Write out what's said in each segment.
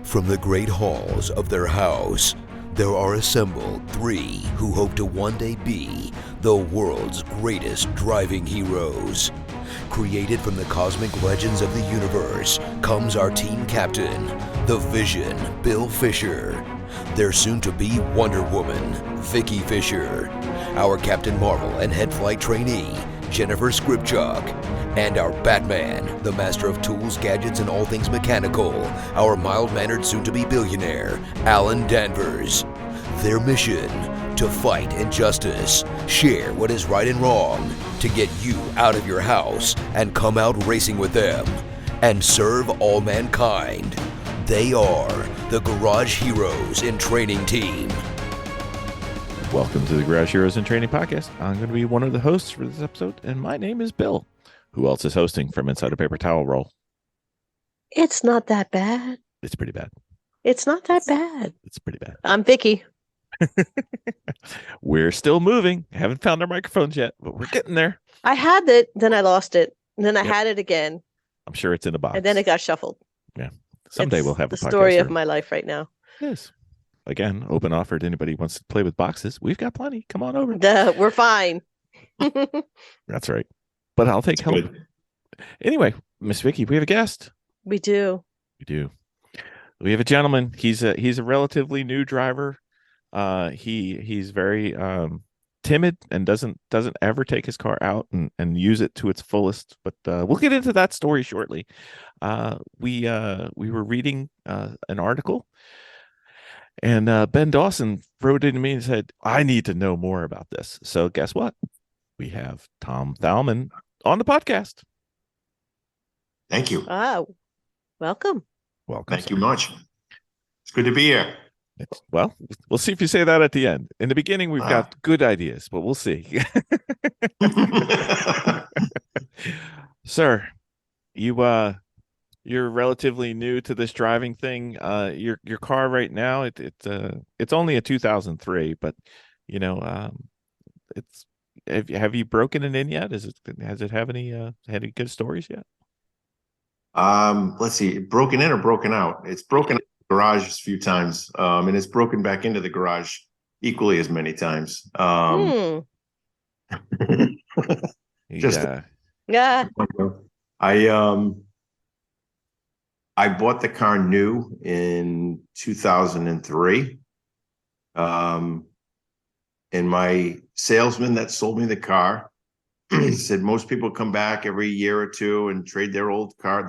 From the great halls of their house, there are assembled three who hope to one day be the world's greatest driving heroes. Created from the cosmic legends of the universe comes our team captain, the Vision, Bill Fisher. Their soon-to-be Wonder Woman, Vicky Fisher. Our Captain Marvel and head flight trainee, Jennifer Skripchuk. And our Batman, the master of tools, gadgets, and all things mechanical, our mild-mannered soon-to-be billionaire, Alan Danvers. Their mission, to fight injustice, share what is right and wrong, to get you out of your house and come out racing with them, and serve all mankind. They are the Garage Heroes in Training Team. Welcome to the Garage Heroes in Training Podcast. I'm going to be one of the hosts for this episode, and my name is Bill. Who else is hosting from Inside a Paper Towel Roll? It's not that bad. It's pretty bad. It's not that bad. It's pretty bad. I'm Vicky. We're still moving. Haven't found our microphones yet, but we're getting there. I had it, then I lost it, and then I had it again. I'm sure it's in a box. And then it got shuffled. Yeah. Someday we'll have the a podcast story of my life right now. Yes. Again, open offer to anybody who wants to play with boxes. We've got plenty. Come on over. We're fine. That's right. But I'll take help. Anyway, Miss Vicky, we have a guest. We do. We have a gentleman. He's a relatively new driver. He's very timid and doesn't ever take his car out and use it to its fullest. But we'll get into that story shortly. We were reading an article, and Ben Dawson wrote into me and said, "I need to know more about this." So guess what? We have Tom Thalmann on the podcast. Thank you. Welcome. Thank you much. It's good to be here. Well, we'll see if you say that at the end. In the beginning, we've got good ideas, but we'll see. Sir, you're relatively new to this driving thing. Your car right now, it's only a 2003, but it's have you broken it in yet? Has it have any good stories yet? Let's see, broken in or broken out? It's broken out in the garage a few times, and it's broken back into the garage equally as many times. Yeah. I bought the car new in 2003. And my salesman that sold me the car said most people come back every year or two and trade their old car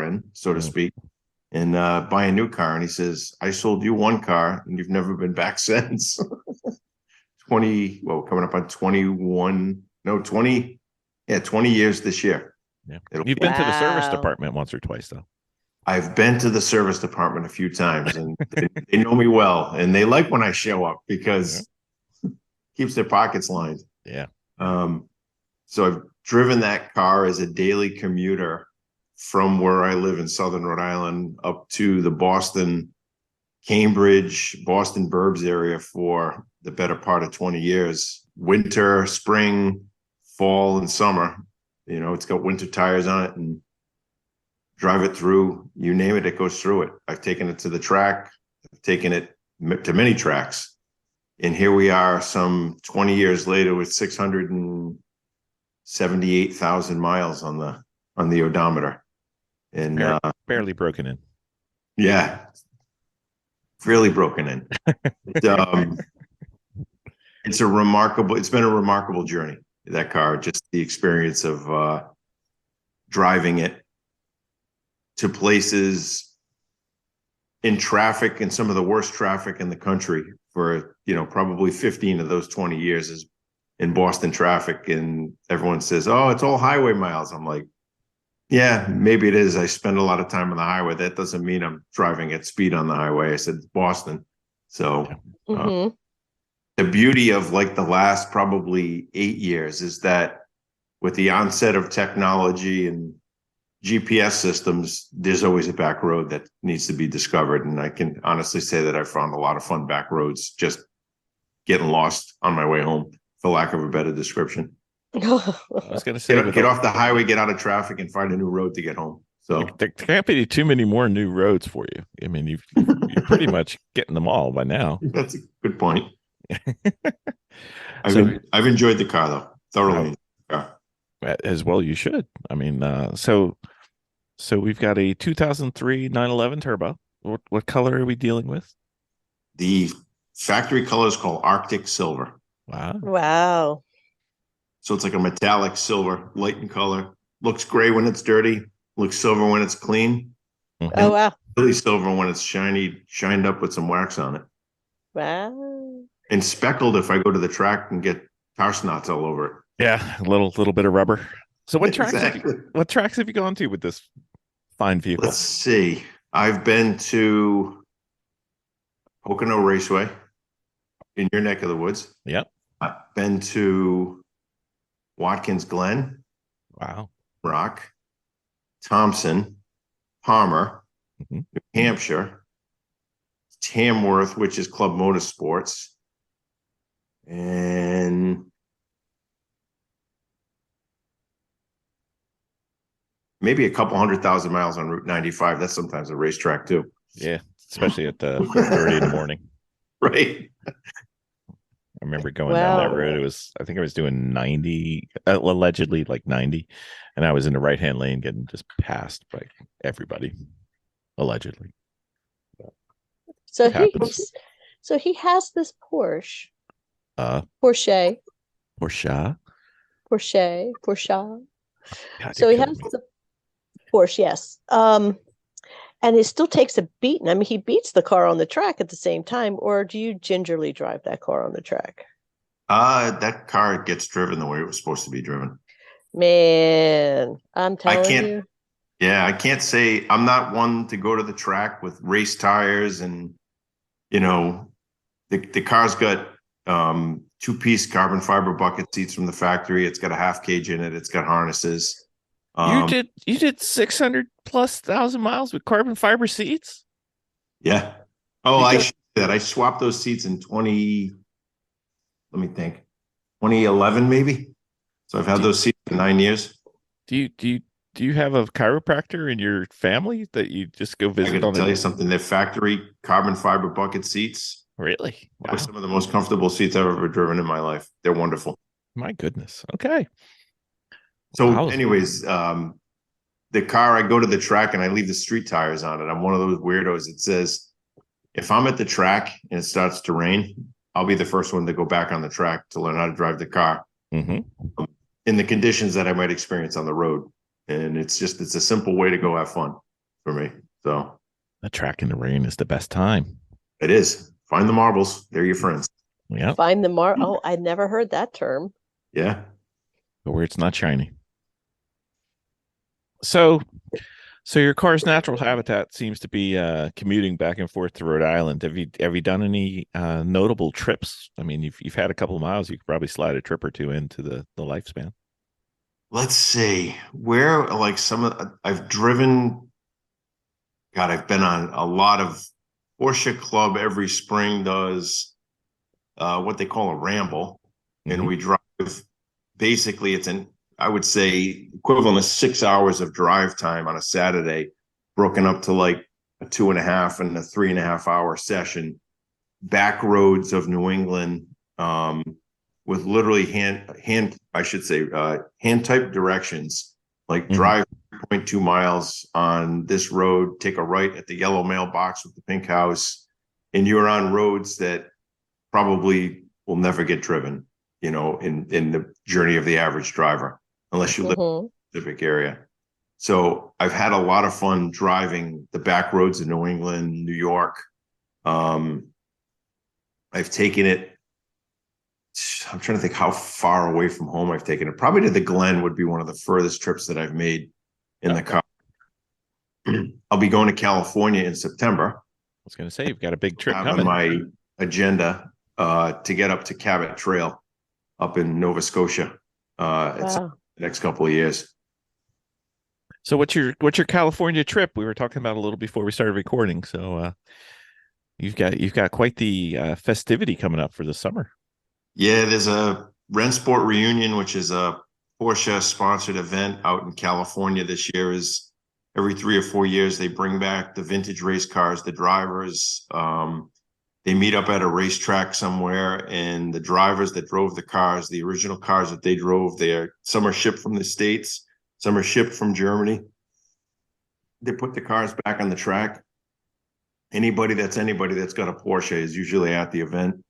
in, so to speak, and buy a new car. And he says, I sold you one car and you've never been back since. 20 years this year. Yeah. You've been to the service department once or twice, though. I've been to the service department a few times, and they know me well, and they like when I show up because it keeps their pockets lined. Yeah. So I've driven that car as a daily commuter from where I live in Southern Rhode Island up to the Boston, Cambridge, Boston Burbs area for the better part of 20 years. Winter, spring, fall, and summer. It's got winter tires on it, and drive it through, you name it, it goes through it. I've taken it to the track. I've taken it to many tracks. And here we are some 20 years later with 678,000 miles on the odometer. And barely broken in. Yeah. Really broken in. It's been a remarkable journey, that car, just the experience of driving it to places in traffic, and some of the worst traffic in the country for, probably 15 of those 20 years is in Boston traffic. And everyone says, oh, it's all highway miles. I'm like, yeah, maybe it is. I spend a lot of time on the highway. That doesn't mean I'm driving at speed on the highway. I said, it's Boston. So the beauty of the last probably 8 years is that with the onset of technology and GPS systems, there's always a back road that needs to be discovered. And I can honestly say that I've found a lot of fun back roads just getting lost on my way home, for lack of a better description. I was going to say, get off the highway, get out of traffic, and find a new road to get home. So There can't be too many more new roads for you. I mean, you're pretty much getting them all by now. that's a good point. So I've enjoyed the car though, thoroughly. as well, you should. I mean, so we've got a 2003 911 Turbo. What color are we dealing with? The factory color is called Arctic Silver. Wow. Wow. So it's like a metallic silver, light in color. Looks gray when it's dirty. Looks silver when it's clean. Mhm. Oh, wow. Really silver when it's shiny, shined up with some wax on it. Wow. And speckled if I go to the track and get tar snots all over it. Yeah, a little bit of rubber. So what tracks Exactly. what tracks have you gone to with this fine vehicle? Let's see. I've been to Pocono Raceway in your neck of the woods. Yep. I've been to Watkins Glen, Wow. Rock, Thompson, Palmer, Mhm. New Hampshire, Tamworth, which is Club Motorsports, and maybe a couple 100,000 miles on Route 95. That's sometimes a racetrack too. Yeah, especially at 4:30 in the morning. Right. I remember going down that Wow. road. I think I was doing 90, allegedly like 90, and I was in the right-hand lane getting just passed by everybody, allegedly. So It happens. he has this Porsche. Uh, Porsche. Porsche. God, So you're he killing has me. the Porsche, yes. And it still takes a beating. I mean, he beats the car on the track at the same time, or do you gingerly drive that car on the track? That car gets driven the way it was supposed to be driven. Man, I'm telling can't- you. Yeah, I can't say I'm not one to go to the track with race tires and the car's got 2-piece carbon fiber bucket seats from the factory. It's got a half cage in it. It's got harnesses. You did 600,000+ miles with carbon fiber seats? Yeah. Oh, I Because- should say that. I swapped those seats in 2011 maybe. So I've had those seats for 9 years. Do you have a chiropractor in your family that you just go I visit got on to tell you something. They're factory carbon fiber bucket seats. Really? They're Wow. some of the most comfortable seats I've ever driven in my life. They're wonderful. My goodness. Okay. So Wow. anyways, the car, I go to the track and I leave the street tires on it. I'm one of those weirdos that says, if I'm at the track and it starts to rain, I'll be the first one to go back on the track to learn how to drive the car Mm-hmm. in the conditions that I might experience on the road. And it's a simple way to go have fun for me. So The track in the rain is the best time. it is. Find the marbles. They're your friends. Yeah. Find the Oh, I never heard that term. Yeah. But where it's not shiny. So your car's natural habitat seems to be commuting back and forth to Rhode Island. Have you done any notable trips? I mean, you've had a couple of miles. You could probably slide a trip or two into the lifespan. Let's see where, like I've driven. God, I've been on a lot of Porsche Club. Every spring does what they call a ramble, and we drive. Basically, I would say equivalent of 6 hours of drive time on a Saturday, broken up to like a 2.5 and a 3.5 hour session, back roads of New England, with literally hand type directions, like drive 0.2 miles on this road, take a right at the yellow mailbox with the pink house, and you're on roads that probably will never get driven, in the journey of the average driver, unless you live in a specific area. So I've had a lot of fun driving the back roads of New England, New York. I've taken it. I'm trying to think how far away from home I've taken it. Probably to the Glen would be one of the furthest trips that I've made in the car. I'll be going to California in September. I was going to say, you've got a big trip On coming. my agenda to get up to Cabot Trail up in Nova Scotia it's the next couple of years. So what's your California trip? We were talking about a little before we started recording. So you've got quite the festivity coming up for the summer. Yeah, there's a Rennsport Reunion, which is a Porsche sponsored event out in California this year. every 3 or 4 years, they bring back the vintage race cars, the drivers. They meet up at a racetrack somewhere, and the drivers that drove the cars, the original cars that they drove, some are shipped from the States, some are shipped from Germany. They put the cars back on the track. Anybody that's got a Porsche is usually at the event.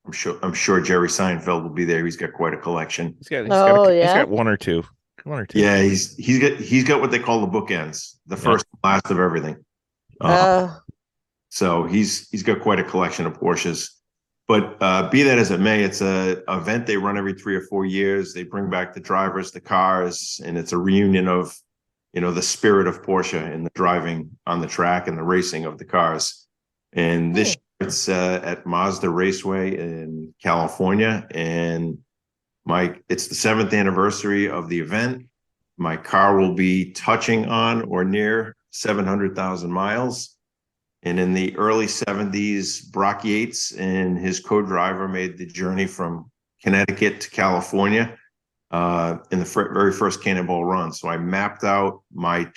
I'm sure Jerry Seinfeld will be there. He's got quite a collection. He's got yeah. one or two. Yeah, he's got what they call the bookends, the first and last of everything. So he's got quite a collection of Porsches. But be that as it may, it's a event they run every 3 or 4 years. They bring back the drivers, the cars, and it's a reunion of, the spirit of Porsche and the driving on the track and the racing of the cars. And this year it's at Mazda Raceway in California, and it's the 7th anniversary of the event. My car will be touching on or near 700,000 miles. And in the early 70s, Brock Yates and his co-driver made the journey from Connecticut to California in the very first Cannonball Run. So I mapped out my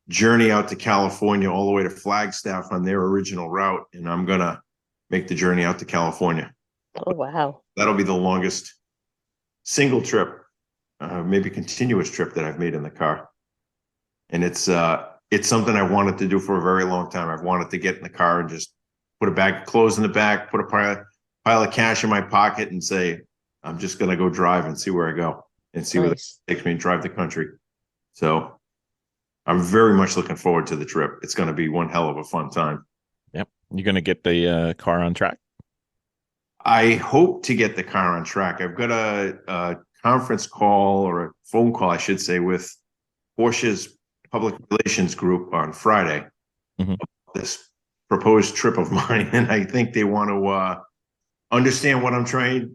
journey out to California all the way to Flagstaff on their original route, and I'm going to make the journey out to California. Oh, wow. That'll be the longest single trip, maybe continuous trip that I've made in the car. And it's something I wanted to do for a very long time. I've wanted to get in the car and just put a bag of clothes in the back, put a pile of cash in my pocket, and say, I'm just going to go drive and see where I go and see where it takes me and drive the country. So I'm very much looking forward to the trip. It's going to be one hell of a fun time. Yep. You're going to get the car on track? I hope to get the car on track. I've got a conference call, or a phone call, I should say, with Porsche's public relations group on Friday. About this proposed trip of mine, and I think they want to understand what I'm trying,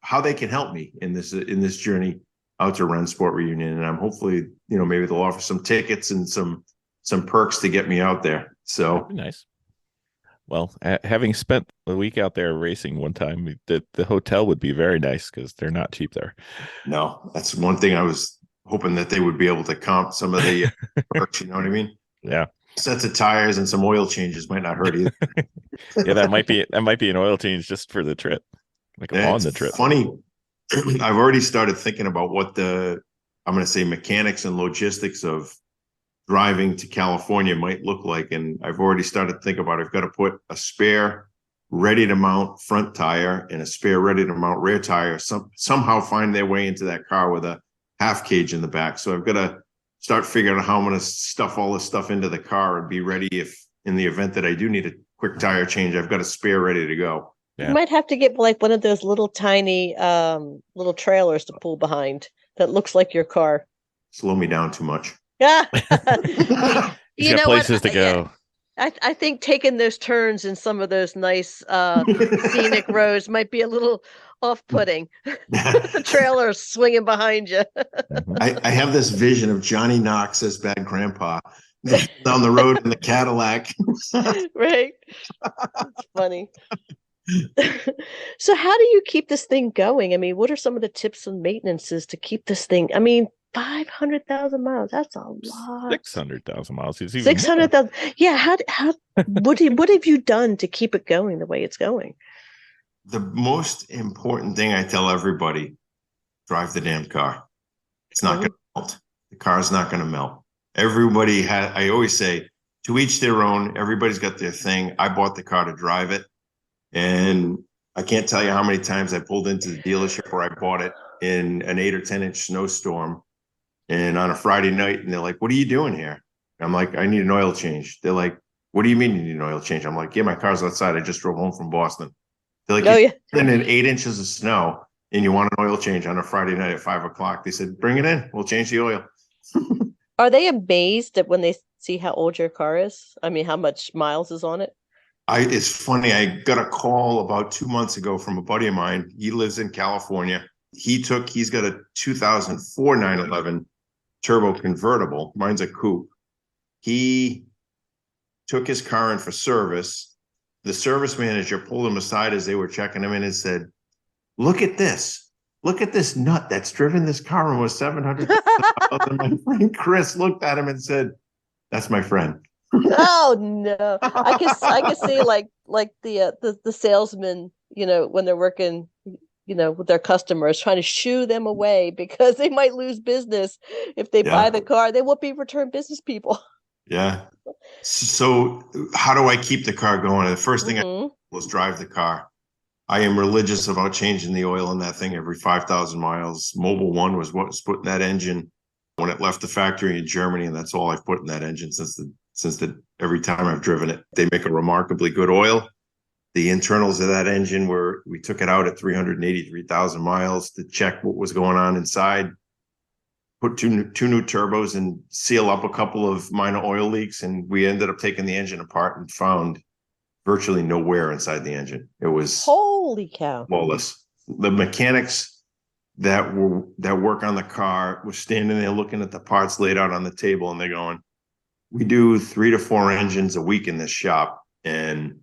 how they can help me in this journey out to Rennsport Reunion. And I'm hopefully, maybe they'll offer some tickets and some perks to get me out there. So that'd be nice. Well, having spent the week out there racing one time, the hotel would be very nice because they're not cheap there. No, that's one thing I was hoping that they would be able to comp some of the perks. You know what I mean? Yeah. Sets of tires and some oil changes might not hurt either. Yeah, that might be an oil change just for the trip, on the trip. Funny, I've already started thinking about what I'm going to say mechanics and logistics of driving to California might look like, and I've already started to think about I've got to put a spare ready to mount front tire and a spare ready to mount rear tire. Somehow find their way into that car with a half cage in the back. So I've got to start figuring out how I'm going to stuff all this stuff into the car and be ready if in the event that I do need a quick tire change, I've got a spare ready to go. Yeah. You might have to get like one of those little tiny little trailers to pull behind that looks like your car. Slow me down too much. Yeah. He's got places to go. Yeah. I think taking those turns in some of those nice scenic roads might be a little off-putting. The trailer swinging behind you. I have this vision of Johnny Knox as bad grandpa down the road in the Cadillac. Right. That's funny. So how do you keep this thing going? I mean, what are some of the tips and maintenances to keep this thing? I mean, 500,000 miles. That's a lot. 600,000 miles. 600,000. Yeah. What have you done to keep it going the way it's going? The most important thing I tell everybody, drive the damn car. It's not going to melt. The car's not going to melt. I always say, to each their own. Everybody's got their thing. I bought the car to drive it. And I can't tell you how many times I pulled into the dealership where I bought it in an 8 or 10 inch snowstorm. And on a Friday night, and they're like, "What are you doing here?" I'm like, "I need an oil change." They're like, "What do you mean you need an oil change?" I'm like, "Yeah, my car's outside. I just drove home from Boston." They're like, "You're in 8 inches of snow and you want an oil change on a Friday night at 5 o'clock." They said, "Bring it in. We'll change the oil." Are they amazed at when they see how old your car is? I mean, how much miles is on it? It's funny. I got a call about 2 months ago from a buddy of mine. He lives in California. He's got a 2004 911 turbo convertible. Mine's a coupe. He took his car in for service. The service manager pulled him aside as they were checking him in and said, "Look at this. look at this nut that's driven this car almost 700,000 miles. And my friend Chris looked at him and said, "That's my friend." Oh no. I can see like the salesman, when they're working, with their customers, trying to shoo them away because they might lose business if they buy the car. They won't be return business people. Yeah. So how do I keep the car going? The first thing I Mm-hmm. did was drive the car. I am religious about changing the oil in that thing every 5,000 miles. Mobil 1 was what was put in that engine when it left the factory in Germany, and that's all I've put in that engine since every time I've driven it. They make a remarkably good oil. The internals of that engine we took it out at 383,000 miles to check what was going on inside. Put two new turbos and seal up a couple of minor oil leaks, and we ended up taking the engine apart and found virtually no wear inside the engine. It was Holy cow. flawless. The mechanics that work on the car were standing there looking at the parts laid out on the table, and they're going, "We do 3 to 4 engines a week in this shop, and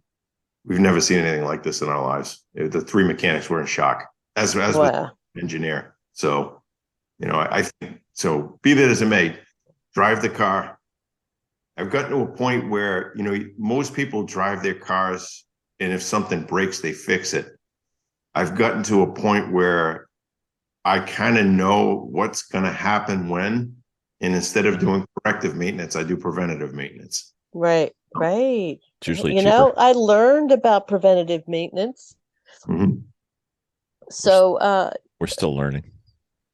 we've never seen anything like this in our lives." The 3 mechanics were in shock, as Wow. the engineer. So, I think so. Be that as it may, drive the car. I've gotten to a point where, most people drive their cars, and if something breaks, they fix it. I've gotten to a point where I kind of know what's going to happen when, and instead of doing corrective maintenance, I do preventative maintenance. Right. It's usually cheaper. I learned about preventative maintenance. Mm-hmm. So We're still learning.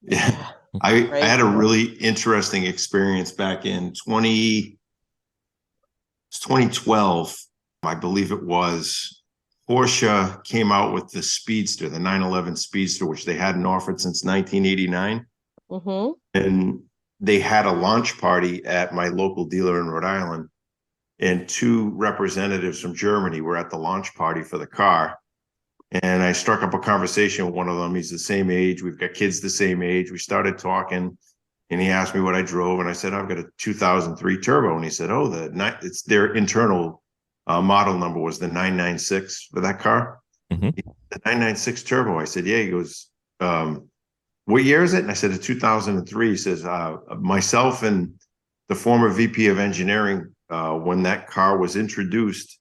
Yeah. I had a really interesting experience back in 2012, I believe it was. Porsche came out with the Speedster, the 911 Speedster, which they hadn't offered since 1989. Mm-hmm. And they had a launch party at my local dealer in Rhode Island. And 2 representatives from Germany were at the launch party for the car. And I struck up a conversation with one of them. He's the same age. We've got kids the same age. We started talking, and he asked me what I drove. And I said, "I've got a 2003 turbo." And he said, "Oh, it's their internal model number was the 996 for that car." Mm-hmm. The 996 turbo. I said, "Yeah." He goes, "What year is it?" And I said, "A 2003. He says, "Myself and the former VP of engineering, when that car was introduced,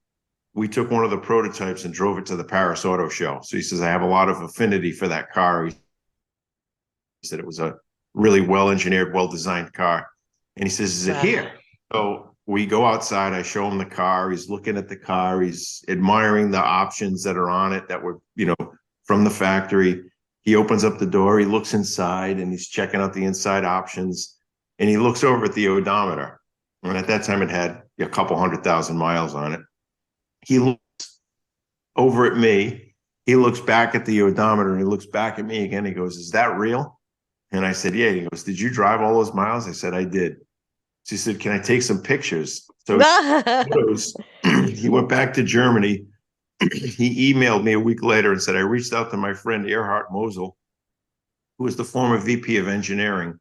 we took one of the prototypes and drove it to the Paris Auto Show." So he says, "I have a lot of affinity for that car." He said it was a really well-engineered, well-designed car. And he says, "Is it here?" So we go outside. I show him the car. He's looking at the car. He's admiring the options that are on it that were, from the factory. He opens up the door. He looks inside, and he's checking out the inside options. And he looks over at the odometer. And at that time, it had a couple 100,000 miles on it. He looks over at me. He looks back at the odometer, and he looks back at me again. He goes, "Is that real?" And I said, "Yeah." He goes, "Did you drive all those miles?" I said, "I did." She said, "Can I take some pictures?" So he went back to Germany. He emailed me a week later and said, "I reached out to my friend Erhard Mosel, who was the former VP of engineering.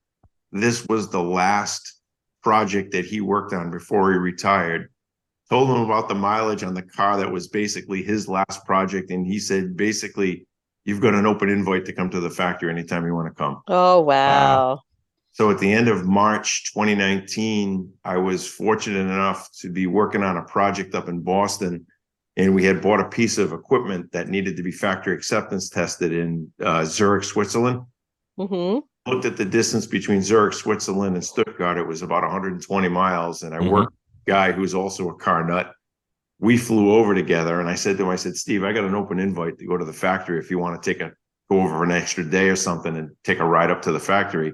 This was the last project that he worked on before he retired. Told him about the mileage on the car that was basically his last project. And he said, basically, you've got an open invite to come to the factory anytime you want to come." Oh, wow. So at the end of March 2019, I was fortunate enough to be working on a project up in Boston. And we had bought a piece of equipment that needed to be factory acceptance tested in Zurich, Switzerland. Mm-hmm. Looked at the distance between Zurich, Switzerland and Stuttgart. It was about 120 miles. And I worked with a guy who's also a car nut. We flew over together, and I said to him, "Steve, I got an open invite to go to the factory if you want to go over an extra day or something and take a ride up to the factory."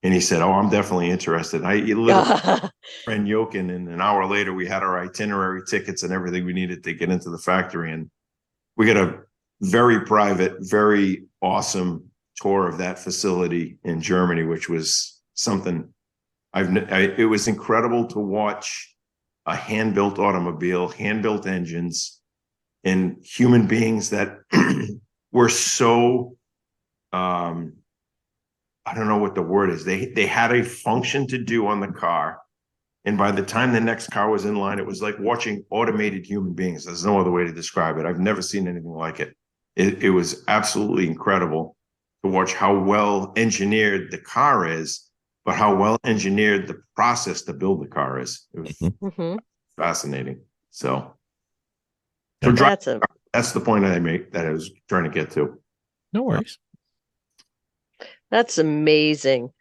And he said, "Oh, I'm definitely interested." He literally friend Jochen, and an hour later we had our itinerary tickets and everything we needed to get into the factory. And we got a very private, very awesome tour of that facility in Germany, which was something it was incredible to watch a hand-built automobile, hand-built engines, and human beings that were so, I don't know what the word is. They had a function to do on the car. And by the time the next car was in line, it was like watching automated human beings. There's no other way to describe it. I've never seen anything like it. It was absolutely incredible. to watch how well engineered the car is, but how well engineered the process to build the car is. It was fascinating. So That's that's the point that I was trying to get to. No worries. That's amazing.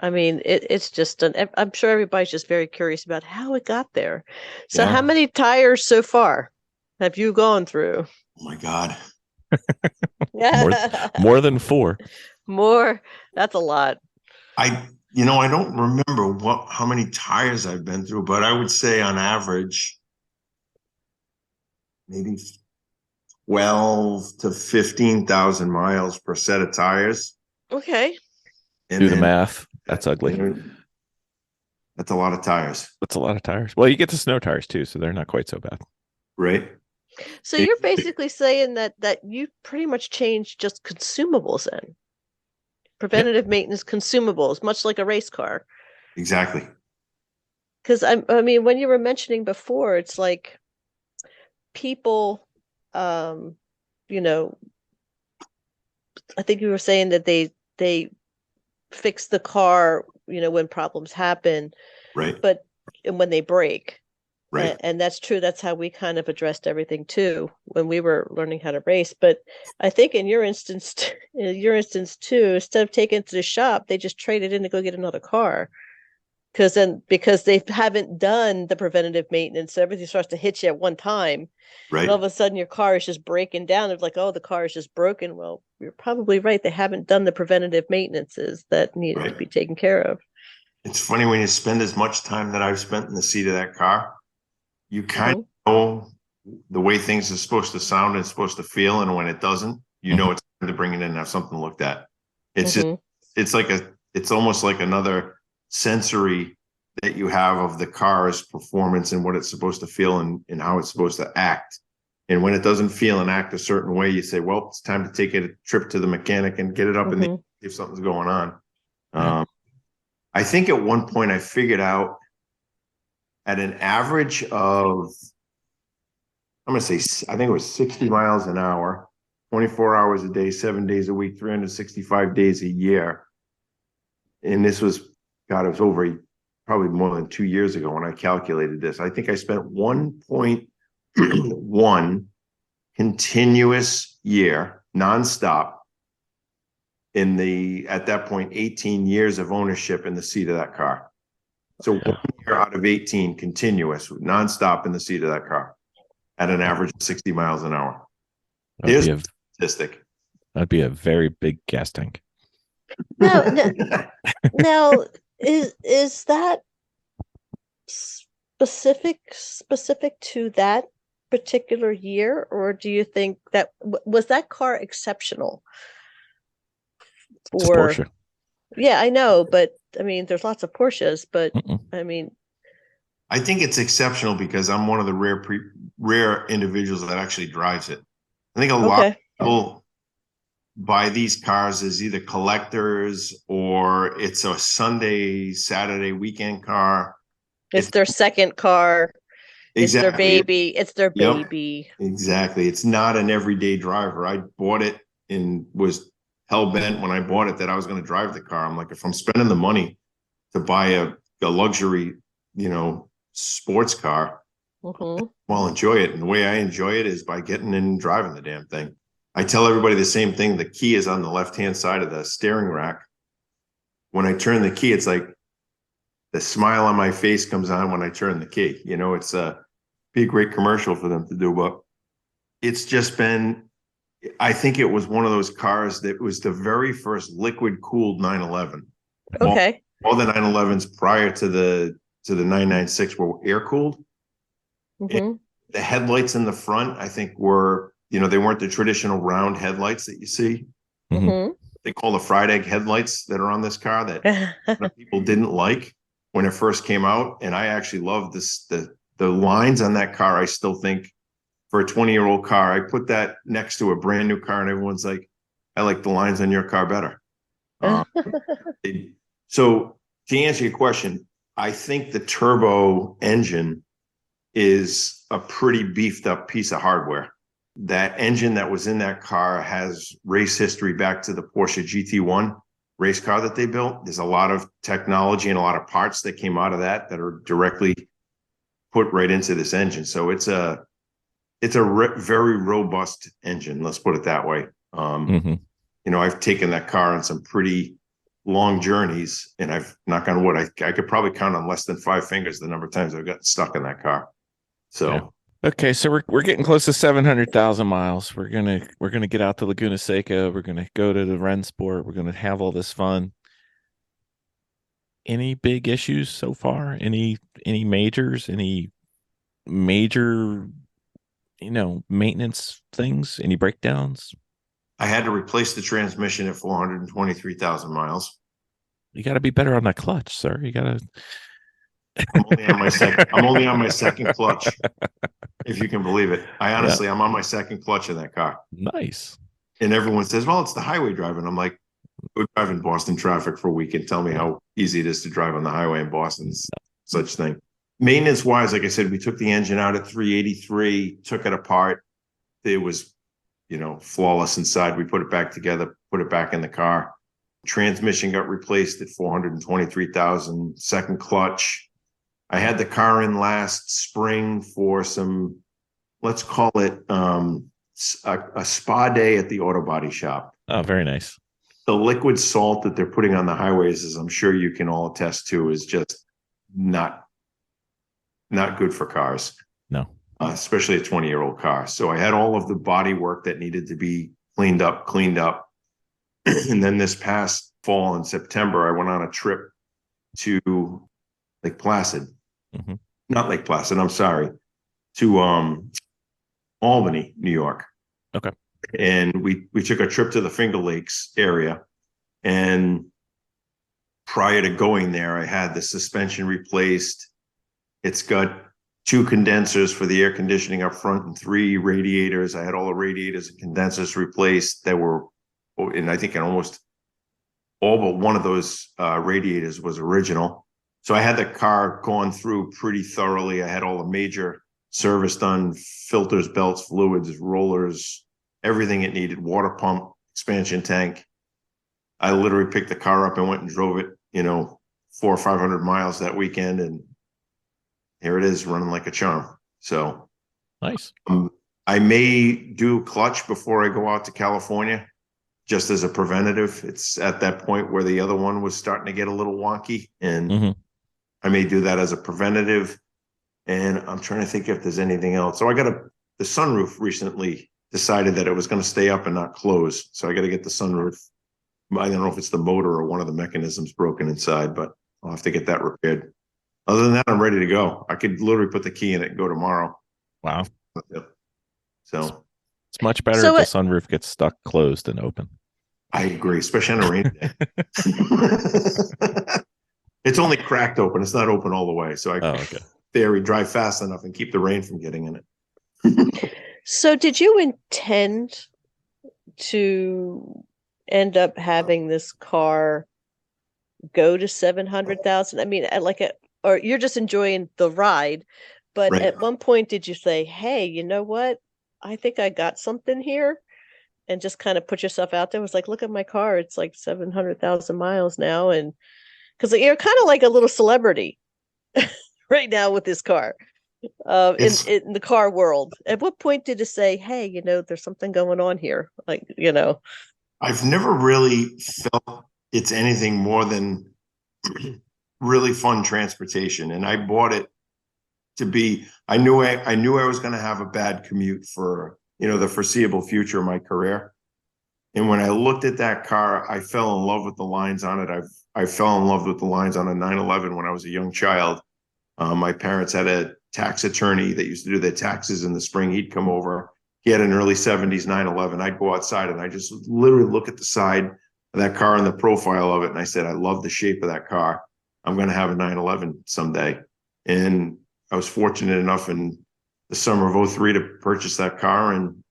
I mean, it's just I'm sure everybody's just very curious about how it got there. So how many tires so far have you gone through? Oh my God. more than 4. More. That's a lot. I don't remember how many tires I've been through, but I would say on average, maybe 12 to 15,000 miles per set of tires. Okay. And do the math. That's ugly. That's a lot of tires. That's a lot of tires. Well, you get the snow tires too, so they're not quite so bad. Right. So you're basically saying that you pretty much changed just consumables then. Preventative maintenance consumables, much like a race car. Exactly. Because I mean, when you were mentioning before, it's like people, you know, I think you were saying that they fix the car, when problems happen, right? But when they break, right? And that's true. That's how we kind of addressed everything too when we were learning how to race. But I think in your instance too, instead of taking it to the shop, they just traded in to go get another car. Because they haven't done the preventative maintenance, so everything starts to hit you at one time. Right. And all of a sudden your car is just breaking down. They're like, oh, the car is just broken. Well, you're probably right. They haven't done the preventative maintenances that needed to be taken care of. It's funny when you spend as much time that I've spent in the seat of that car, you kind of know the way things are supposed to sound and supposed to feel. And when it doesn't, you know, it's time to bring it in and have something looked at. It's just, it's almost like another sensory that you have of the car's performance and what it's supposed to feel and how it's supposed to act. And when it doesn't feel and act a certain way, you say, well, it's time to take a trip to the mechanic and get it up and see if something's going on. I think at one point I figured out at an average of, I'm going to say, I think it was 60 miles an hour, 24 hours a day, 7 days a week, 365 days a year. And this was, God, it was over probably more than 2 years ago when I calculated this. I think I spent 1.1 continuous year, nonstop, at that point, 18 years of ownership in the seat of that car. So 1 year out of 18 continuous, nonstop in the seat of that car at an average of 60 miles an hour. There's a statistic. That'd be a very big gas tank. Now, is that specific to that particular year, or do you think that was that car exceptional? It's a Porsche. Yeah, I know, but I mean, there's lots of Porsches, but I mean, I think it's exceptional because I'm one of the rare individuals that actually drives it. I think a lot of people buy these cars as either collectors or it's a Sunday, Saturday, weekend car. It's their second car. Exactly. It's their baby. It's their baby. Exactly. It's not an everyday driver. I bought it and was hell-bent when I bought it that I was going to drive the car. I'm like, if I'm spending the money to buy a luxury, sports car, well, enjoy it. And the way I enjoy it is by getting in and driving the damn thing. I tell everybody the same thing. The key is on the left-hand side of the steering rack. When I turn the key, it's like the smile on my face comes on when I turn the key. It's be a great commercial for them to do, but it's just been, I think it was one of those cars that was the very first liquid-cooled 911. Okay. All the 911s prior to the 996 were air-cooled. The headlights in the front, I think, were, they weren't the traditional round headlights that you see. They call the fried egg headlights that are on this car that people didn't like when it first came out. And I actually love this, the lines on that car. I still think for a 20-year-old car, I put that next to a brand new car and everyone's like, I like the lines on your car better. So to answer your question, I think the turbo engine is a pretty beefed up piece of hardware. that engine that was in that car has race history back to the Porsche GT1 race car that they built. There's a lot of technology and a lot of parts that came out of that are directly put right into this engine. So it's a very robust engine. Let's put it that way. You know, I've taken that car on some pretty long journeys, and I've, knock on wood, I could probably count on less than 5 fingers the number of times I've gotten stuck in that car. So. Yeah. Okay, so we're getting close to 700,000 miles. We're gonna get out to Laguna Seca. We're gonna go to the Rennsport. We're gonna have all this fun. Any big issues so far? Any majors? Any major, maintenance things? Any breakdowns? I had to replace the transmission at 423,000 miles. You got to be better on that clutch, sir. You got to. I'm only on my second clutch, if you can believe it. I'm on my second clutch in that car. Nice. And everyone says, well, it's the highway driving. I'm like, go drive in Boston traffic for a week and tell me how easy it is to drive on the highway in Boston. Such thing. Maintenance wise, like I said, we took the engine out at 383, took it apart. It was, flawless inside. We put it back together, put it back in the car. Transmission got replaced at 423,000, second clutch. I had the car in last spring for some, let's call it a spa day at the auto body shop. Oh, very nice. The liquid salt that they're putting on the highways, as I'm sure you can all attest to, is just not good for cars. No. Especially a 20-year-old car. So I had all of the body work that needed to be cleaned up. And then this past fall in September, I went on a trip to Lake Placid. Not Lake Placid, I'm sorry. To Albany, New York. Okay. And we took a trip to the Finger Lakes area. And prior to going there, I had the suspension replaced. It's got 2 condensers for the air conditioning up front and 3 radiators. I had all the radiators and condensers replaced that were, and I think in almost all but one of those radiators was original. So I had the car gone through pretty thoroughly. I had all the major service done, filters, belts, fluids, rollers, everything it needed, water pump, expansion tank. I literally picked the car up and went and drove it, 400 or 500 miles that weekend, and here it is running like a charm. So nice. I may do clutch before I go out to California, just as a preventative. It's at that point where the other one was starting to get a little wonky, and I may do that as a preventative. And I'm trying to think if there's anything else. So I got the sunroof recently decided that it was going to stay up and not close. So I got to get the sunroof. I don't know if it's the motor or one of the mechanisms broken inside, but I'll have to get that repaired. Other than that, I'm ready to go. I could literally put the key in it and go tomorrow. Wow. So it's much better if the sunroof gets stuck closed than open. I agree, especially on a rainy day. It's only cracked open. It's not open all the way. So we drive fast enough and keep the rain from getting in it. So did you intend to end up having this car go to 700,000? I mean, or you're just enjoying the ride, but right. At one point did you say, hey, you know what? I think I got something here, and just kind of put yourself out there? It was like, look at my car. It's like 700,000 miles now. And because you're kind of like a little celebrity right now with this car in the car world. At what point did you say, hey, there's something going on here? I've never really felt it's anything more than really fun transportation. And I bought it to be, I knew I was going to have a bad commute for, the foreseeable future of my career. And when I looked at that car, I fell in love with the lines on it. I fell in love with the lines on a 911 when I was a young child. My parents had a tax attorney that used to do their taxes in the spring. He'd come over. He had an early 70s 911. I'd go outside and I just literally look at the side of that car and the profile of it. And I said, I love the shape of that car. I'm going to have a 911 someday. And I was fortunate enough in the summer of 2003 to purchase that car. And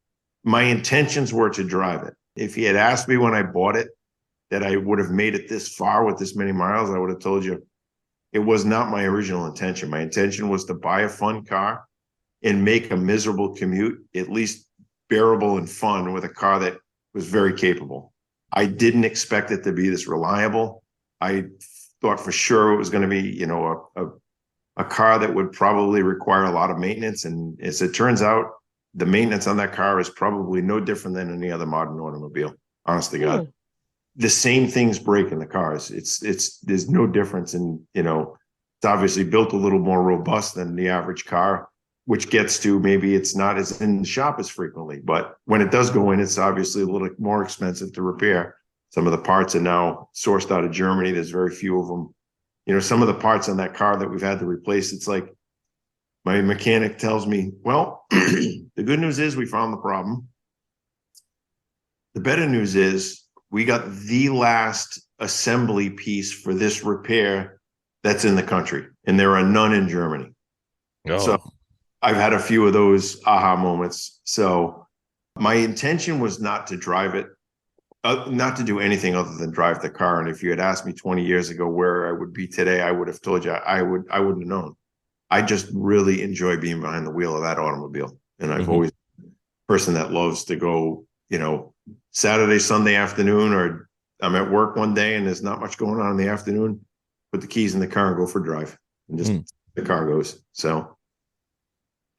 my intentions were to drive it. If he had asked me when I bought it that I would have made it this far with this many miles, I would have told you it was not my original intention. My intention was to buy a fun car and make a miserable commute at least bearable and fun with a car that was very capable. I didn't expect it to be this reliable. I thought for sure it was going to be, you know, a car that would probably require a lot of maintenance. And as it turns out, the maintenance on that car is probably no different than any other modern automobile. Honest to God, the same things break in the cars. There's no difference in, you know, it's obviously built a little more robust than the average car, which gets to maybe it's not as in the shop as frequently, but when it does go in, it's obviously a little more expensive to repair. Some of the parts are now sourced out of Germany. There's very few of them. You know, some of the parts on that car that we've had to replace, it's like my mechanic tells me, well, the good news is we found the problem. The better news is we got the last assembly piece for this repair that's in the country, and there are none in Germany. Oh. So I've had a few of those aha moments. So my intention was not to drive it, not to do anything other than drive the car. And if you had asked me 20 years ago where I would be today, I would have told you I wouldn't have known. I just really enjoy being behind the wheel of that automobile. And I've always been a person that loves to go, you know, Saturday, Sunday afternoon, or I'm at work one day and there's not much going on in the afternoon, put the keys in the car and go for a drive, and just the car goes. So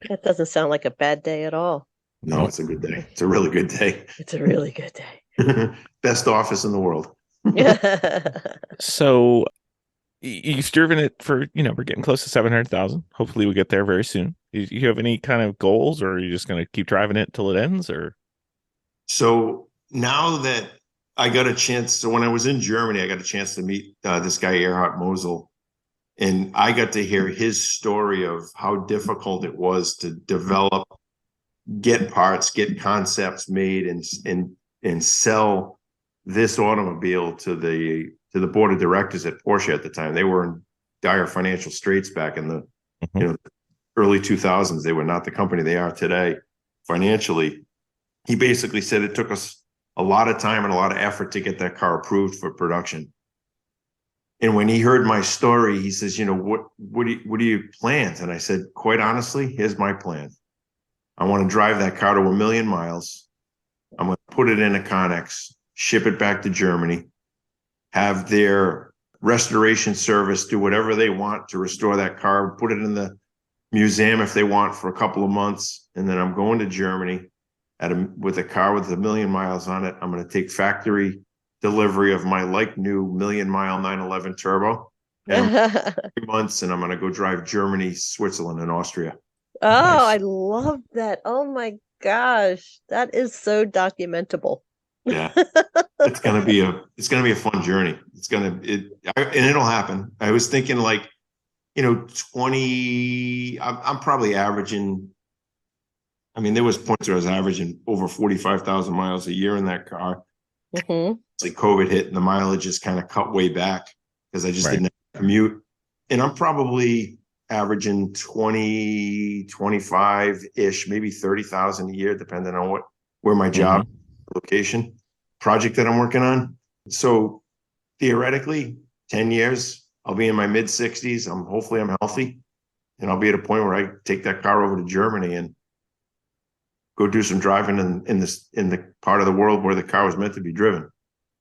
That doesn't sound like a bad day at all. no, it's a good day. It's a really good day. It's a really good day. Best office in the world. So you've driven it for, you know, we're getting close to 700,000. Hopefully we get there very soon. You have any kind of goals, or are you just going to keep driving it till it ends? Or so now that I got a chance, so when I was in Germany, I got a chance to meet this guy, Erhard Mosel, and I got to hear his story of how difficult it was to develop, get parts, get concepts made, and sell this automobile to the board of directors at Porsche at the time. They were in dire financial straits back in the you know, early 2000s. They were not the company they are today financially. He basically said it took us a lot of time and a lot of effort to get that car approved for production. And when he heard my story, he says, you know, what are your plans? And I said, quite honestly, here's my plan. I want to drive that car to 1 million miles. I'm going to put it in a Connex, ship it back to Germany, have their restoration service do whatever they want to restore that car, put it in the museum if they want for a couple of months. And then I'm going to Germany with a car with 1 million miles on it. I'm going to take factory delivery of my like new 1 million mile 911 turbo. And 3 months, and I'm going to go drive Germany, Switzerland, and Austria. Oh, Nice. I love that. Oh my gosh. That is so documentable. Yeah. It's going to be a fun journey. And it'll happen. I was thinking, like, you know, 20, I'm probably averaging, I mean, there was points where I was averaging over 45,000 miles a year in that car. Like COVID hit and the mileage just kind of cut way back because I just didn't commute. And I'm probably averaging 20, 25-ish, maybe 30,000 a year, depending on where my job location project that I'm working on. So theoretically, 10 years, I'll be in my mid 60s. Hopefully I'm healthy, and I'll be at a point where I take that car over to Germany and go do some driving in the part of the world where the car was meant to be driven.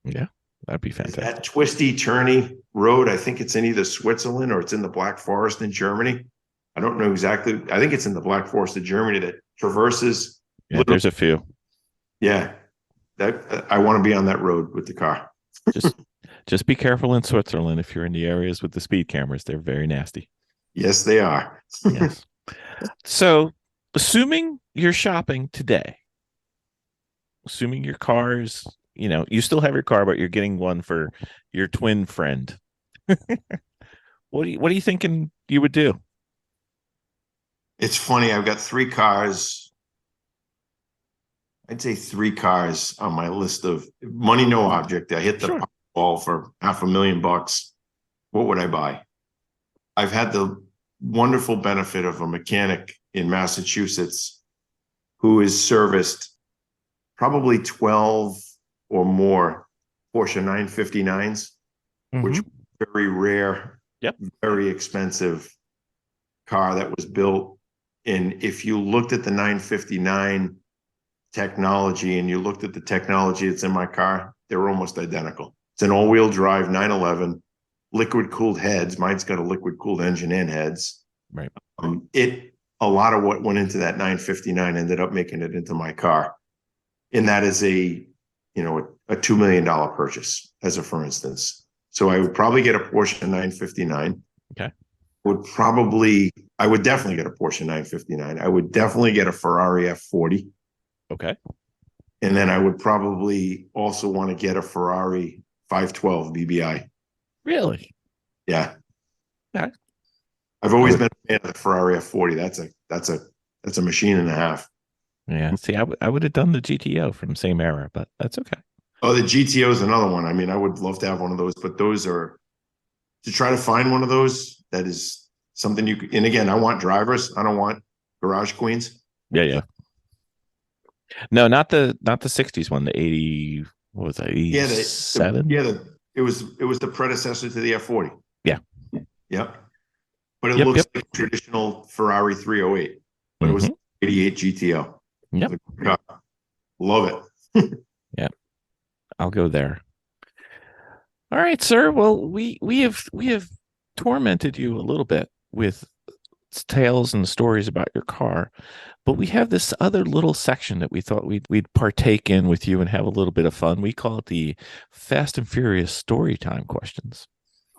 Yeah, that'd be fantastic. That twisty, turny road, I think it's in either Switzerland or it's in the Black Forest in Germany. I don't know exactly. I think it's in the Black Forest of Germany that traverses. Yeah, there's a few. Yeah, that I want to be on that road with the car. Just be careful in Switzerland if you're in the areas with the speed cameras. They're very nasty. Yes, they are. Yes. So, assuming you're shopping today, assuming your car is, you know, you still have your car, but you're getting one for your twin friend. What are you thinking you would do? It's funny. I've got 3 cars. I'd say 3 cars on my list of money, no object. I hit the ball for $500,000. What would I buy? I've had the wonderful benefit of a mechanic in Massachusetts who has serviced probably 12 or more Porsche 959s, which are very rare, very expensive car that was built. And if you looked at the 959 technology and you looked at the technology that's in my car, they're almost identical. It's an all-wheel drive 911, liquid-cooled heads. Mine's got a liquid-cooled engine and heads. Right. A lot of what went into that 959 ended up making it into my car. And that is a $2 million purchase, as a for instance. So I would probably get a Porsche 959. Okay. I would definitely get a Porsche 959. I would definitely get a Ferrari F40. Okay. And then I would probably also want to get a Ferrari 512 BBI. Really? Yeah. Okay. I've always been a fan of the Ferrari F40. That's a machine and a half. Yeah. See, I would have done the GTO from the same era, but that's okay. Oh, the GTO is another one. I mean, I would love to have one of those, but those are to try to find one of those. That is something you could, and again, I want drivers. I don't want garage queens. Yeah. No, not the 60s one, the 80, what was that, 87? It was the predecessor to the F40. Yeah. Yep. But it looks like a traditional Ferrari 308, but it was 88 GTO. Yep. Love it. Yeah. I'll go there. All right, sir. Well, we have tormented you a little bit with tales and stories about your car, but we have this other little section that we thought we'd partake in with you and have a little bit of fun. We call it the Fast and Furious Story Time questions.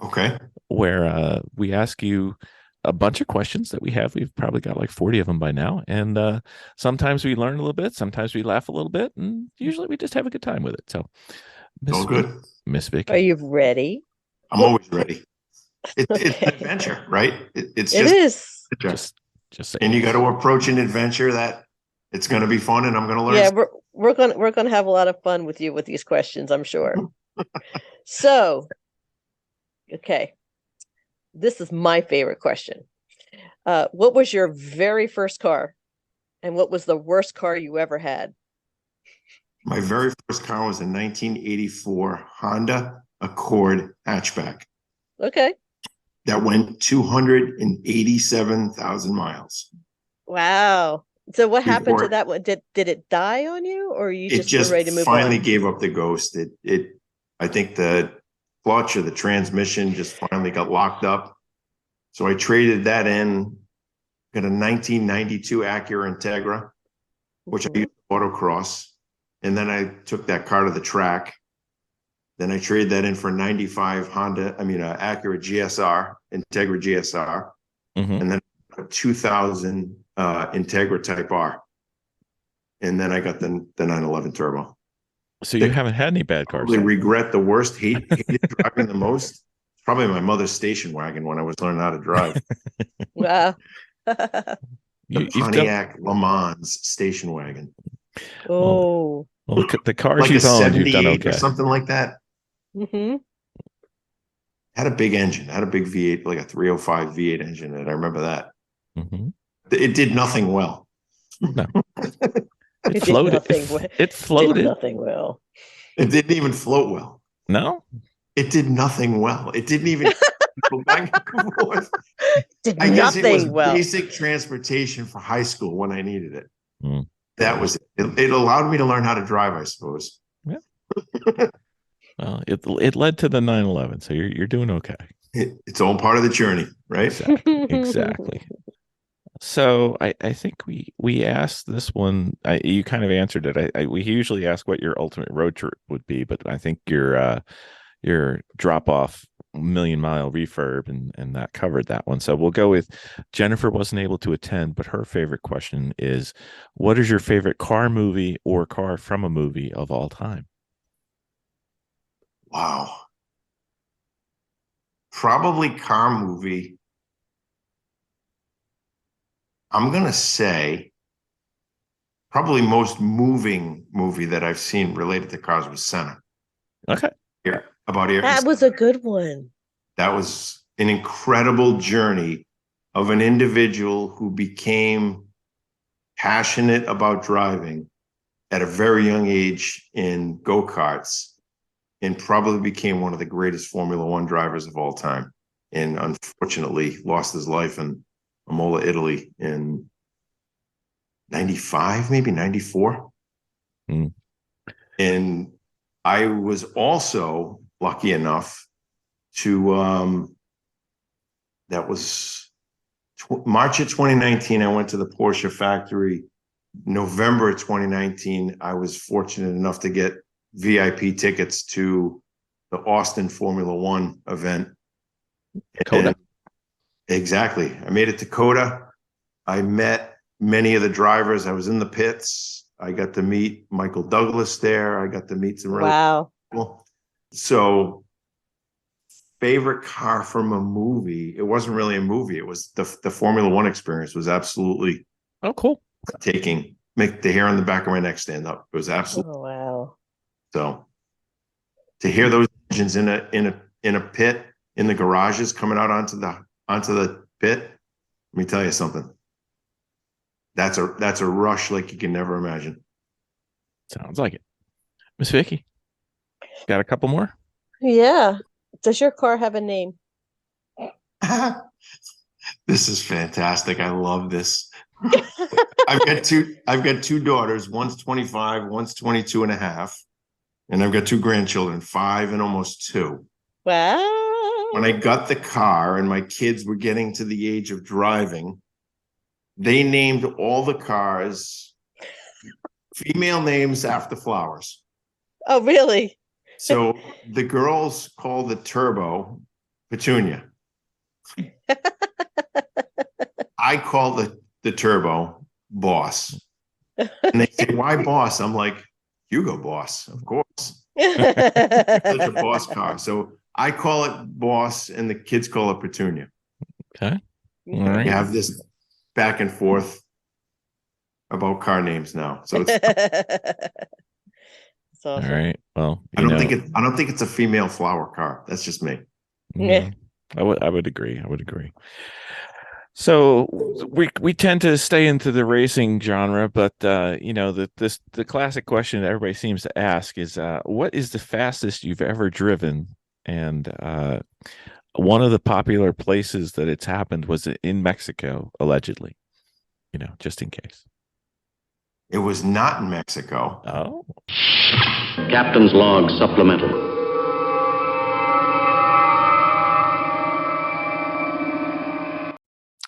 Okay. Where we ask you a bunch of questions that we have. We've probably got like 40 of them by now. And sometimes we learn a little bit. Sometimes we laugh a little bit. And usually we just have a good time with it. So, Miss Vicky. Are you ready? I'm always ready. It's an adventure, right? It is. Just say and you got to approach an adventure that it's going to be fun and I'm going to learn. Yeah, we're going to have a lot of fun with you with these questions, I'm sure. So, okay. This is my favorite question. What was your very first car? And what was the worst car you ever had? My very first car was a 1984 Honda Accord hatchback. Okay. That went 287,000 miles. Wow. So what happened to that one? Did it die on you, or you just were ready to move on? Finally gave up the ghost. I think the clutch or the transmission just finally got locked up. So I traded that in, got a 1992 Acura Integra, which I used autocross. And then I took that car to the track. Then I traded that in for a 95 Acura GSR, Integra GSR. And then a 2000 Integra Type R. And then I got the 911 Turbo. So you haven't had any bad cars? I regret the worst, hated driving the most. It's probably my mother's station wagon when I was learning how to drive. Wow. The Pontiac Le Mans station wagon. Oh. Well, the cars like you've owned, you've done okay. Or something like that. Mm-hmm. Had a big engine, had a big V8, like a 305 V8 engine, and I remember that. Mm-hmm. It did nothing well. No. It floated. It floated. Did nothing well. It didn't even float well. No? It did nothing well. It didn't even go back and forth. I guess it was basic transportation for high school when I needed it. Mm. That was it. It allowed me to learn how to drive, I suppose. Yeah. Well, it led to the 911, so you're doing okay. It's all part of the journey, right? Exactly. So I think we asked this one. You kind of answered it. We usually ask what your ultimate road trip would be, but I think your drop off million mile refurb and that covered that one. So we'll go with Jennifer wasn't able to attend, but her favorite question is, what is your favorite car movie or car from a movie of all time? Wow. Probably car movie. I'm going to say probably most moving movie that I've seen related to cars was Senna. Okay. Yeah. About here. That was a good one. That was an incredible journey of an individual who became passionate about driving at a very young age in go-karts and probably became one of the greatest Formula One drivers of all time. And unfortunately lost his life in Imola, Italy in 95, maybe 94. Mm. And I was also lucky enough to, that was March of 2019. I went to the Porsche factory. November of 2019, I was fortunate enough to get VIP tickets to the Austin Formula One event. Coda. And exactly. I made it to Coda. I met many of the drivers. I was in the pits. I got to meet Michael Douglas there. I got to meet some really people. So, favorite car from a movie. It wasn't really a movie. It was the Formula One experience was absolutely cool. Make the hair on the back of my neck stand up. It was absolutely wow. So to hear those engines in a pit in the garages coming out onto the pit, let me tell you something. That's a rush like you can never imagine. Sounds like it. Miss Vicky, got a couple more? Yeah. Does your car have a name? This is fantastic. I love this. I've got two daughters. One's 25, one's 22 and a half. And I've got two grandchildren, 5 and almost 2. Wow. When I got the car and my kids were getting to the age of driving, they named all the cars female names after flowers. Oh, really? So the girls call the turbo Petunia. I call the turbo Boss. And they say, why Boss? I'm like, Hugo Boss, of course. Such a Boss car. So I call it Boss and the kids call it Petunia. Okay. All right. You have this back and forth about car names now. So it's awesome. All right. Well, I don't think it's a female flower car. That's just me. Yeah. I would agree. So we tend to stay into the racing genre, but the classic question that everybody seems to ask is, what is the fastest you've ever driven? And one of the popular places that it's happened was in Mexico, allegedly. Just in case. It was not in Mexico. Oh. Captain's log supplemental.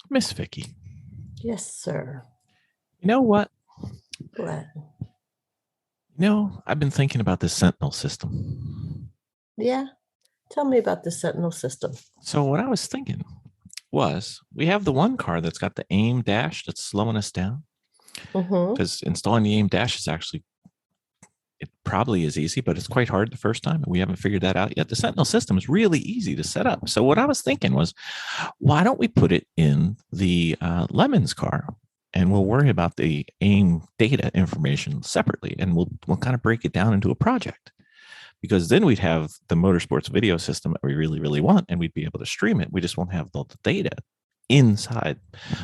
Miss Vicky. Yes, sir. You know what? What? I've been thinking about the Sentinel system. Yeah. Tell me about the Sentinel system. So what I was thinking was, we have the one car that's got the aim dash that's slowing us down. Because installing the aim dash is actually, it probably is easy, but it's quite hard the first time. And we haven't figured that out yet. The Sentinel system is really easy to set up. So what I was thinking was, why don't we put it in the Lemons car? And we'll worry about the aim data information separately. And we'll kind of break it down into a project. Because then we'd have the motorsports video system that we really, really want, and we'd be able to stream it. We just won't have all the data inside,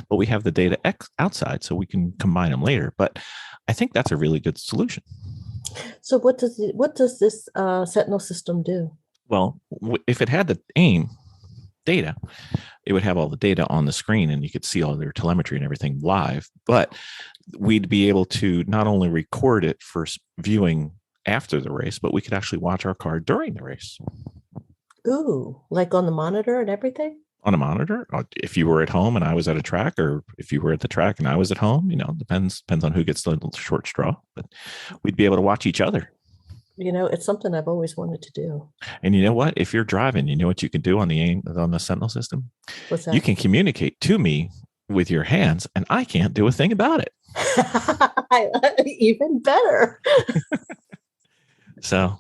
but we have the data outside, so we can combine them later. But I think that's a really good solution. So what does this Sentinel system do? Well, if it had the aim data, it would have all the data on the screen, and you could see all their telemetry and everything live. But we'd be able to not only record it for viewing after the race, but we could actually watch our car during the race. Ooh, like on the monitor and everything? On a monitor, if you were at home and I was at a track, or if you were at the track and I was at home, depends on who gets the short straw, but we'd be able to watch each other. It's something I've always wanted to do. And you know what? If you're driving, you know what you can do on the Sentinel system? What's that? You can communicate to me with your hands, and I can't do a thing about it. Even better. So,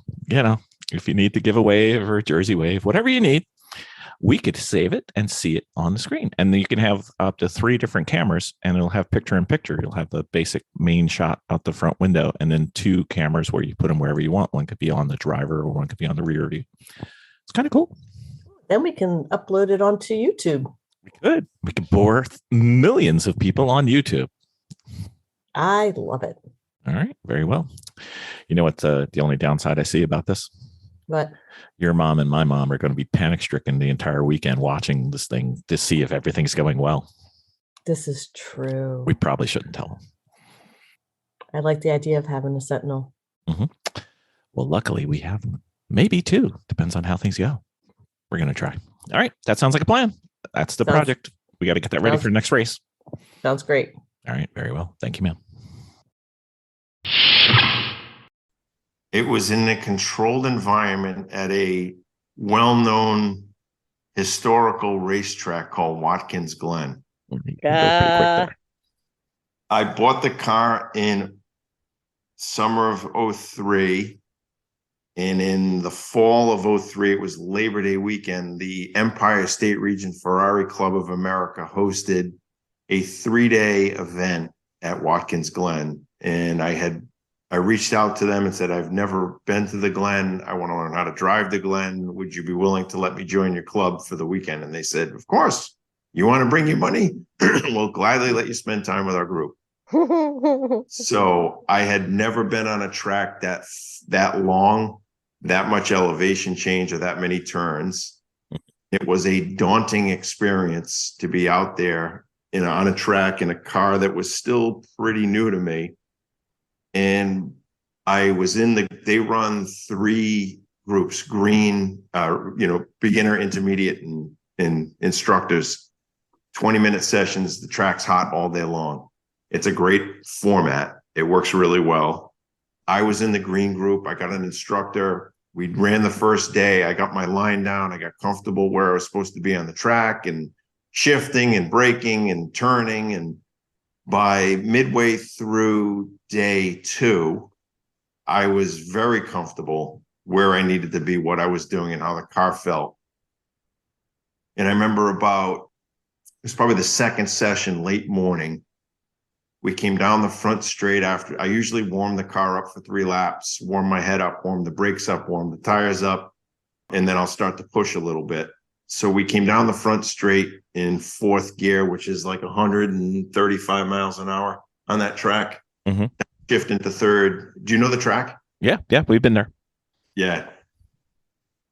if you need to give a wave or a Jersey wave, whatever you need, we could save it and see it on the screen. And then you can have up to 3 different cameras, and it'll have picture in picture. You'll have the basic main shot out the front window, and then 2 cameras where you put them wherever you want. One could be on the driver, or one could be on the rear view. It's kind of cool. Then we can upload it onto YouTube. We could bore millions of people on YouTube. I love it. All right. Very well. You know what the only downside I see about this? What? Your mom and my mom are going to be panic stricken the entire weekend watching this thing to see if everything's going well. This is true. We probably shouldn't tell them. I like the idea of having a Sentinel. Mm-hmm. Well, luckily we have maybe 2. Depends on how things go. We're going to try. All right. That sounds like a plan. That's the project. We got to get that ready for the next race. Sounds great. All right. Very well. Thank you, ma'am. It was in a controlled environment at a well-known historical racetrack called Watkins Glen. Go pretty quick there. I bought the car in summer of 03. And in the fall of 03, it was Labor Day weekend, the Empire State Region Ferrari Club of America hosted a 3-day event at Watkins Glen. And I reached out to them and said, I've never been to the Glen. I want to learn how to drive the Glen. Would you be willing to let me join your club for the weekend? And they said, of course. You want to bring your money? We'll gladly let you spend time with our group. So I had never been on a track that long, that much elevation change or that many turns. It was a daunting experience to be out there on a track in a car that was still pretty new to me. And I was they run 3 groups, green, beginner, intermediate, and instructors, 20-minute sessions. The track's hot all day long. It's a great format. It works really well. I was in the green group. I got an instructor. We ran the first day. I got my line down. I got comfortable where I was supposed to be on the track and shifting and braking and turning. And by midway through day 2, I was very comfortable where I needed to be, what I was doing, and how the car felt. And I remember it was probably the second session, late morning. We came down the front straight after. I usually warm the car up for 3 laps, warm my head up, warm the brakes up, warm the tires up, and then I'll start to push a little bit. So we came down the front straight in 4th gear, which is like 135 miles an hour on that track. Mm-hmm. Shift into 3rd. Do you know the track? Yeah, we've been there. Yeah.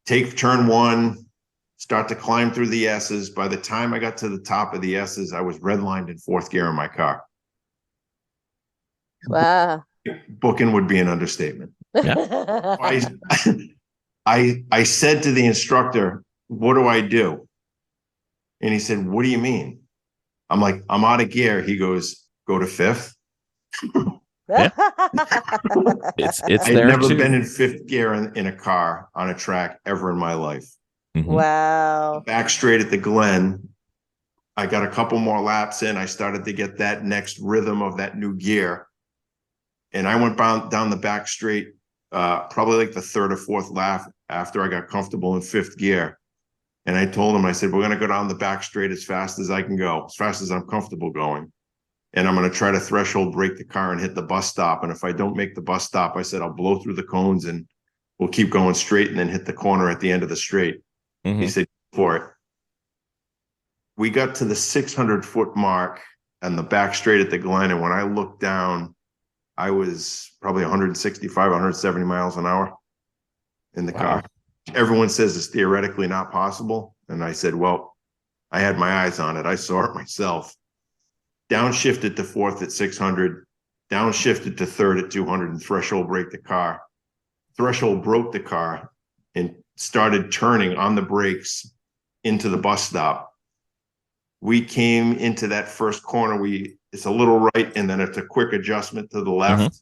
Take turn 1, start to climb through the S's. By the time I got to the top of the S's, I was redlined in 4th gear in my car. Wow. Booking would be an understatement. Yeah. I said to the instructor, what do I do? And he said, what do you mean? I'm like, I'm out of gear. He goes, go to 5th. It's I've there never too. been in 5th gear in a car on a track ever in my life. Mm-hmm. Wow. Back straight at the Glen. I got a couple more laps in. I started to get that next rhythm of that new gear. And I went down the back straight, probably like the 3rd or 4th lap after I got comfortable in 5th gear. And I told him, I said, we're going to go down the back straight as fast as I can go, as fast as I'm comfortable going. And I'm going to try to threshold brake the car and hit the bus stop. And if I don't make the bus stop, I said, I'll blow through the cones and we'll keep going straight and then hit the corner at the end of the straight. Mm-hmm. He said, for it. We got to the 600-foot mark on the back straight at the Glen. And when I looked down, I was probably 165, 170 miles an hour in the car. Everyone says it's theoretically not possible. And I said, well, I had my eyes on it. I saw it myself. Downshifted to 4th at 600, downshifted to 3rd at 200 and threshold broke the car. Threshold broke the car and started turning on the brakes into the bus stop. We came into that first corner. It's a little right, and then it's a quick adjustment to the left. Mm-hmm.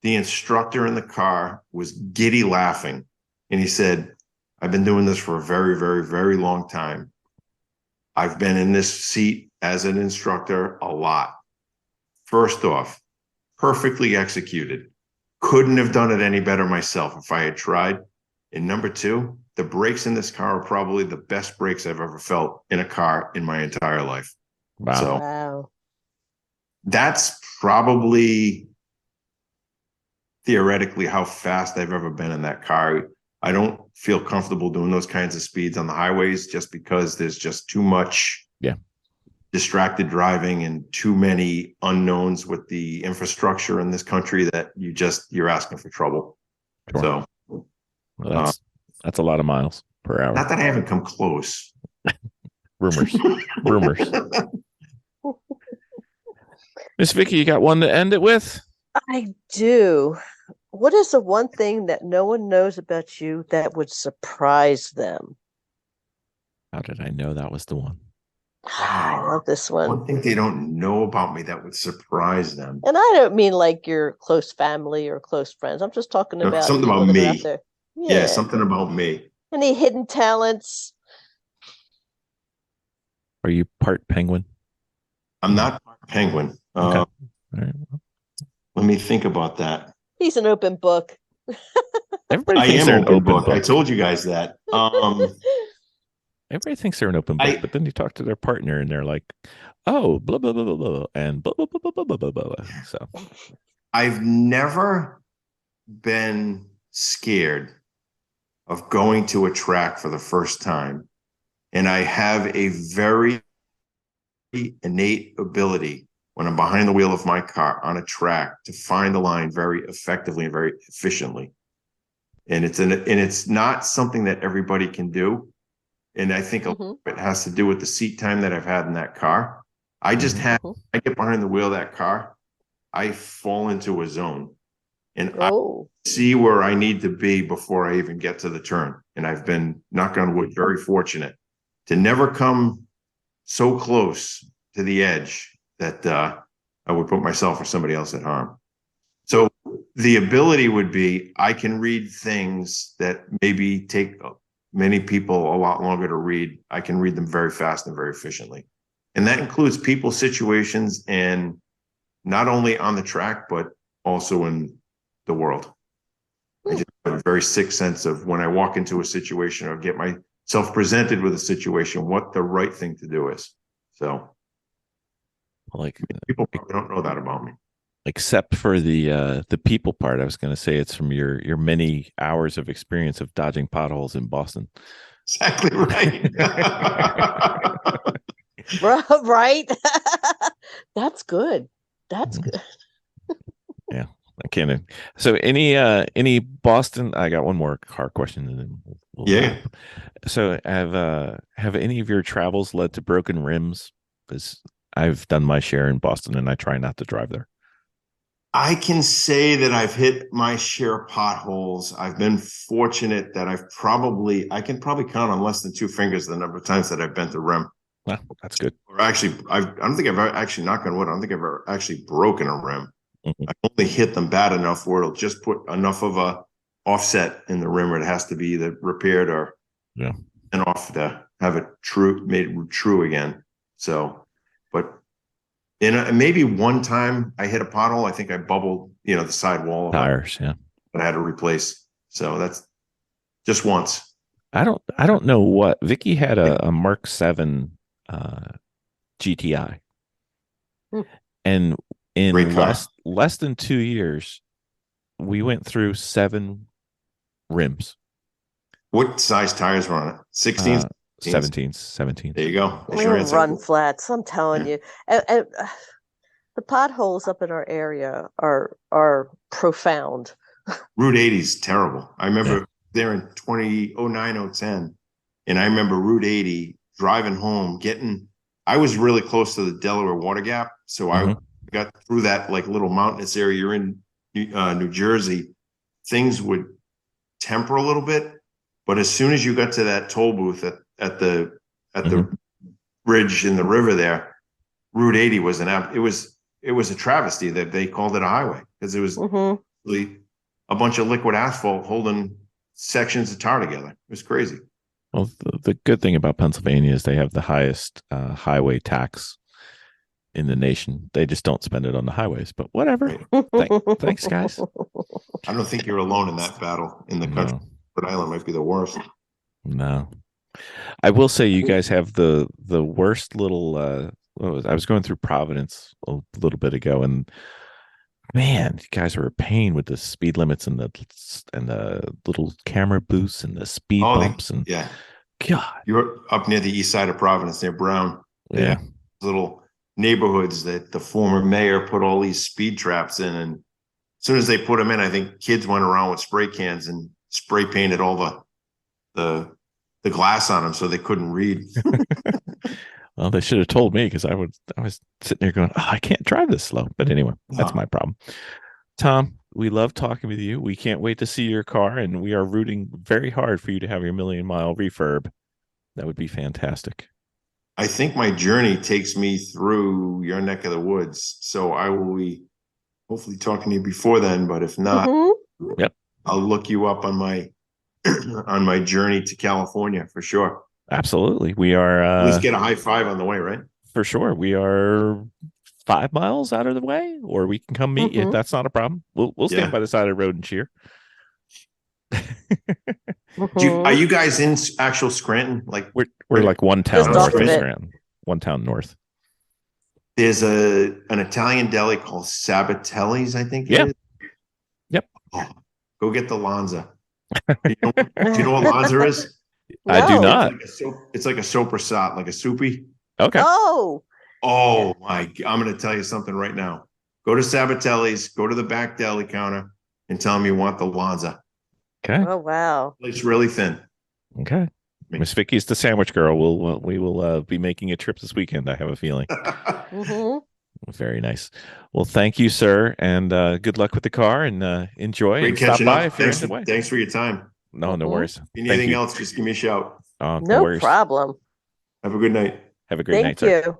The instructor in the car was giddy laughing. And he said, I've been doing this for a very, very, very long time. I've been in this seat as an instructor a lot. First off, perfectly executed. Couldn't have done it any better myself if I had tried. And number 2, the brakes in this car are probably the best brakes I've ever felt in a car in my entire life. Wow. So that's probably theoretically how fast I've ever been in that car. I don't feel comfortable doing those kinds of speeds on the highways just because there's just too much distracted driving and too many unknowns with the infrastructure in this country that you're asking for trouble. Sure. So well, that's a lot of miles per hour. Not that I haven't come close. Rumors. Miss Vicky, you got one to end it with? I do. What is the one thing that no one knows about you that would surprise them? How did I know that was the one? I love this One one. thing they don't know about me that would surprise them. And I don't mean like your close family or close friends. I'm just talking No, about something about people that are out me. there. Yeah, Yeah. something about me. Any hidden talents? Are you part penguin? I'm not a penguin. Okay. All right. Let me think about that. He's an open book. Everybody I thinks am they're an open open book. I book. told you guys that. Everybody thinks they're an open book, but then you talk to their partner and they're like, "Oh, blah blah blah blah blah," and blah blah blah blah blah blah blah. So I've never been scared of going to a track for the first time, and I have a very innate ability when I'm behind the wheel of my car on a track to find the line very effectively and very efficiently. And it's not something that everybody can do. And I think it has to do with the seat time that I've had in that car. I just have, I get behind the wheel of that car, I fall into a zone and I see where I need to be before I even get to the turn. And I've been, knock on wood, very fortunate to never come so close to the edge that I would put myself or somebody else at harm. So the ability would be, I can read things that maybe take many people a lot longer to read. I can read them very fast and very efficiently. And that includes people, situations, and not only on the track, but also in the world. I just have a very sick sense of when I walk into a situation or get myself presented with a situation, what the right thing to do is. So like people probably don't know that about me. Except for the people part, I was going to say it's from your many hours of experience of dodging potholes in Boston. Exactly right. Right. That's good. That's good. Yeah, I can't. So any Boston? I got one more car question, and then Yeah. So have any of your travels led to broken rims? Because I've done my share in Boston, and I try not to drive there. I can say that I've hit my share of potholes. I've been fortunate that I can probably count on less than two fingers the number of times that I've bent a rim. Well, that's good. Or actually, I don't think I've ever actually, knock on wood, I don't think I've ever actually broken a rim. I've only hit them bad enough where it'll just put enough of a offset in the rim where it has to be either repaired or and off to have it made true again. So, but maybe one time I hit a pothole. I think I bubbled, the side wall of tires. Yeah, that I had to replace. So that's just once. I don't know what Vicky had a Mark 7 GTI, and in less than 2 years, we went through 7 rims. What size tires were on it? 16s? 17. There you go. Run flats. I'm telling you. And the potholes up in our area are profound. Route 80 is terrible. I remember there in 2009, 010, and I remember Route 80 driving home, I was really close to the Delaware Water Gap, so I got through that like little mountainous area. You're in New Jersey, things would temper a little bit, but as soon as you got to that toll booth at the bridge in the river there, Route 80 was it was a travesty that they called it a highway because it was really a bunch of liquid asphalt holding sections of tar together. It was crazy. Well, the good thing about Pennsylvania is they have the highest highway tax in the nation. They just don't spend it on the highways, but whatever. Thanks, guys. I don't think you're alone in that battle in the country. Rhode Island might be the worst. No. I will say you guys have the worst little I was going through Providence a little bit ago, and man, you guys are a pain with the speed limits and the little camera booths and the speed bumps God. You're up near the east side of Providence near Brown. They have little neighborhoods that the former mayor put all these speed traps in, and as soon as they put them in, I think kids went around with spray cans and spray painted all the glass on them so they couldn't read. Well, they should have told me because I was sitting there going, I can't drive this slow. But anyway, that's my problem. Tom, we love talking with you. We can't wait to see your car, and we are rooting very hard for you to have your million-mile refurb. That would be fantastic. I think my journey takes me through your neck of the woods. So I will be hopefully talking to you before then, but if not, Yep. I'll look you up on my on my journey to California for sure. Absolutely. We are At least get a high five on the way, right? for sure. We are 5 miles out of the way, or we can come meet you. That's not a problem. We'll stand by the side of the road and cheer. Are you guys in actual Scranton? Like we're like one town Just north off of of it. Scranton. One town north. There's an Italian deli called Sabatelli's, I think it is. Yep. Oh, go get the Lanza. Do you know what Lanza is? I do not. It's like a sopressat, like a soupy. Okay. Oh, I'm going to tell you something right now. Go to Sabatelli's, go to the back deli counter, and tell them you want the Lanza. Okay. oh wow. It's really thin. Okay. Miss Vicky's the sandwich girl. We will be making a trip this weekend. I have a feeling. Very nice. Well, thank you, sir, and good luck with the car. And enjoy. Great and stop catching by up. if you're in the way. Thanks for your time. No, no worries. If you need anything else, just give me a shout. No No worries. problem. Have a good night. Have a great night, Thank sir. you.